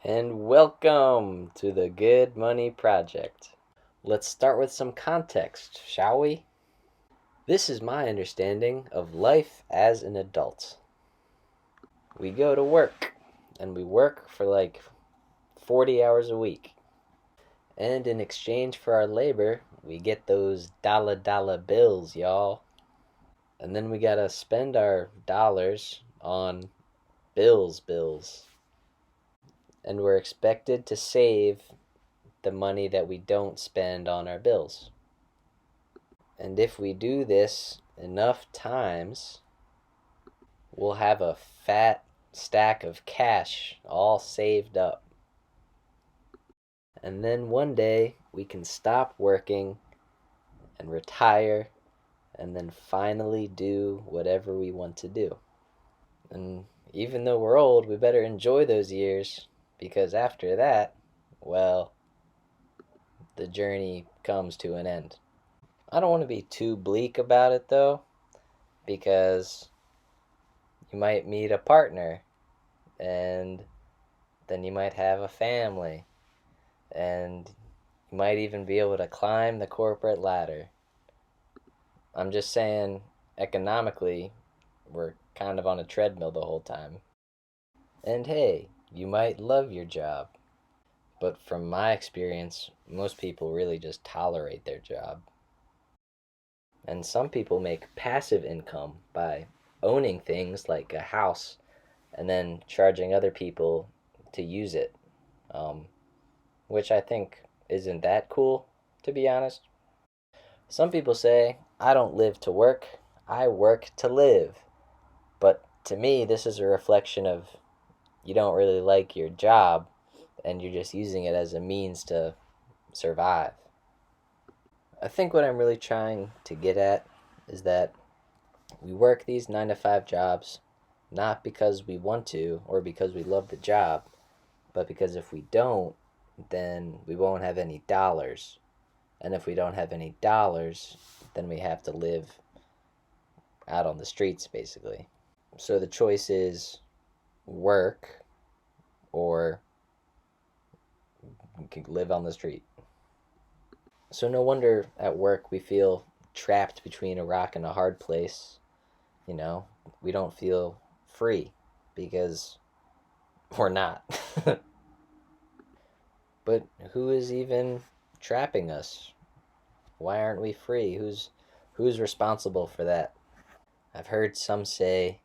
And welcome to the Good Money Project. Let's start with some context, shall we? This is my understanding of life as an adult. We go to work, and we work for like 40 hours a week. And in exchange for our labor, we get those dollar bills, y'all. And then we gotta spend our dollars on bills. And we're expected to save the money that we don't spend on our bills. And if we do this enough times, we'll have a fat stack of cash all saved up. And then one day we can stop working and retire and then finally do whatever we want to do. And even though we're old, we better enjoy those years because after that, well, the journey comes to an end. I don't want to be too bleak about it though, because you might meet a partner and then you might have a family and you might even be able to climb the corporate ladder. I'm just saying, economically, we're kind of on a treadmill the whole time. And hey, you might love your job, but from my experience, most people really just tolerate their job. And some people make passive income by owning things like a house and then charging other people to use it, um, which I think isn't that cool, to be honest. Some people say, I don't live to work, I work to live. But to me, this is a reflection of you don't really like your job and you're just using it as a means to survive. I think what I'm really trying to get at is that we work these 9 to 5 jobs not because we want to or because we love the job, but because if we don't, then we won't have any dollars. And if we don't have any dollars, then we have to live out on the streets, basically. So the choice is work or live on the street. So no wonder at work we feel trapped between a rock and a hard place. You know, we don't feel free because we're not. But who is even trapping us? Why aren't we free? Who's responsible for that? I've heard some say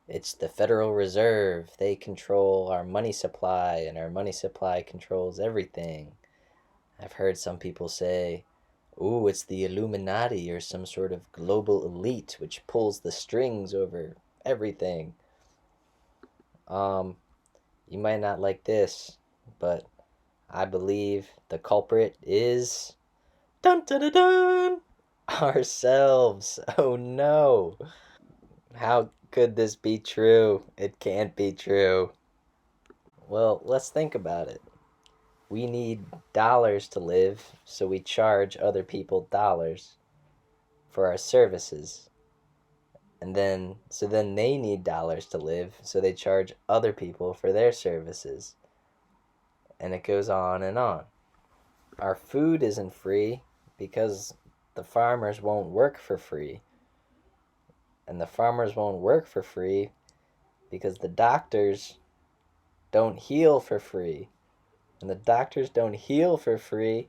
it's the Federal Reserve. They control our money supply and our money supply controls everything. I've heard some people say, "Ooh, it's the Illuminati or some sort of global elite which pulls the strings over everything." Um, you might not like this, but I believe the culprit is dun dun dun dun ourselves. Oh no. How could this be true? It can't be true. Well, let's think about it. We need dollars to live, so we charge other people dollars for our services. So then they need dollars to live, so they charge other people for their services. And it goes on and on. Our food isn't free because the farmers won't work for free. And the farmers won't work for free because the doctors don't heal for free. And the doctors don't heal for free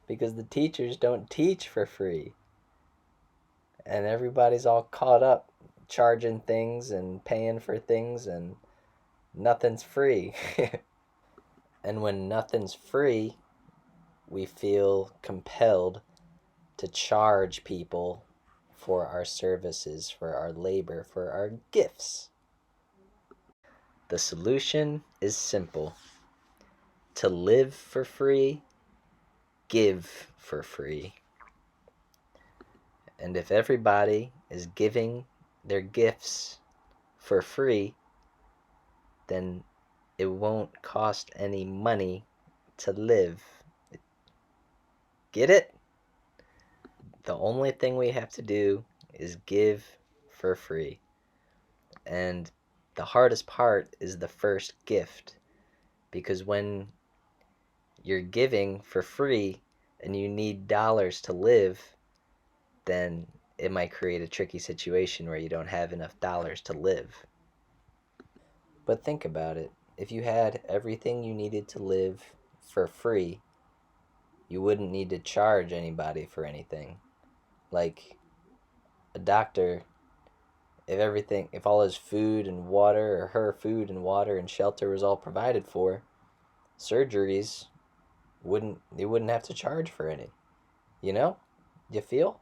because the teachers don't teach for free. And everybody's all caught up charging things and paying for things, and nothing's free. And when nothing's free, we feel compelled to charge people for our services, for our labor, for our gifts. The solution is simple: to live for free, give for free. And if everybody is giving their gifts for free, then it won't cost any money to live. Get it? The only thing we have to do is give for free. And the hardest part is the first gift, Because when you're giving for free and you need dollars to live, then it might create a tricky situation where you don't have enough dollars to live. But think about it. If you had everything you needed to live for free, you wouldn't need to charge anybody for anything. Like a doctor, if all his food and water, or her food and water and shelter was all provided for, surgeries they wouldn't have to charge for any. You know? You feel?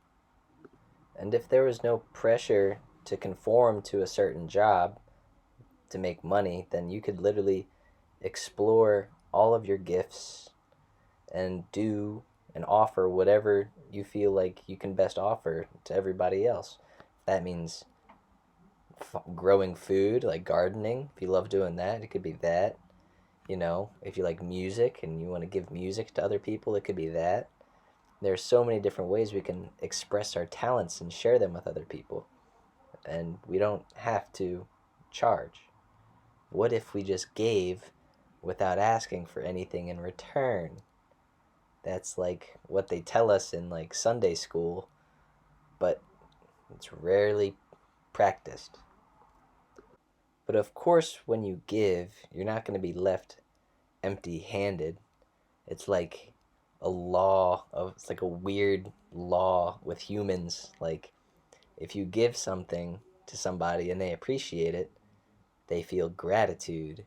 And if there was no pressure to conform to a certain job to make money, then you could literally explore all of your gifts and do and offer whatever you feel like you can best offer to everybody else. That means growing food, like gardening. If you love doing that, it could be that. If you like music and you want to give music to other people, it could be that. There's so many different ways we can express our talents and share them with other people. And we don't have to charge. What if we just gave without asking for anything in return? That's like what they tell us in like Sunday school, but it's rarely practiced. But of course, when you give, you're not going to be left empty handed. It's like it's like a weird law with humans. Like, if you give something to somebody and they appreciate it, they feel gratitude.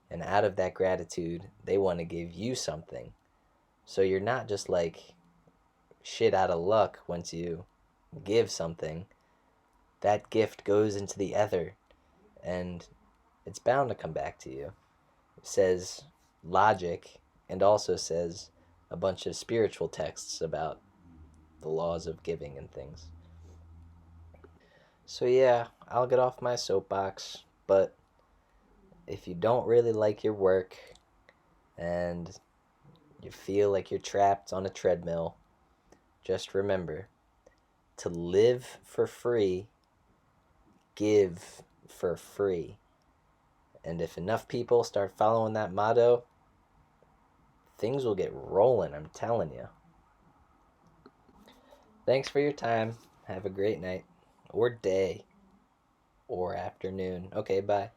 And out of that gratitude, they want to give you something. So you're not just like shit out of luck once you give something. That gift goes into the ether and it's bound to come back to you. It says logic and also says a bunch of spiritual texts about the laws of giving and things. So, yeah, I'll get off my soapbox, but if you don't really like your work and you feel like you're trapped on a treadmill, just remember to live for free, give for free. And if enough people start following that motto, things will get rolling, I'm telling you. Thanks for your time. Have a great night, or day, or afternoon. Okay, bye.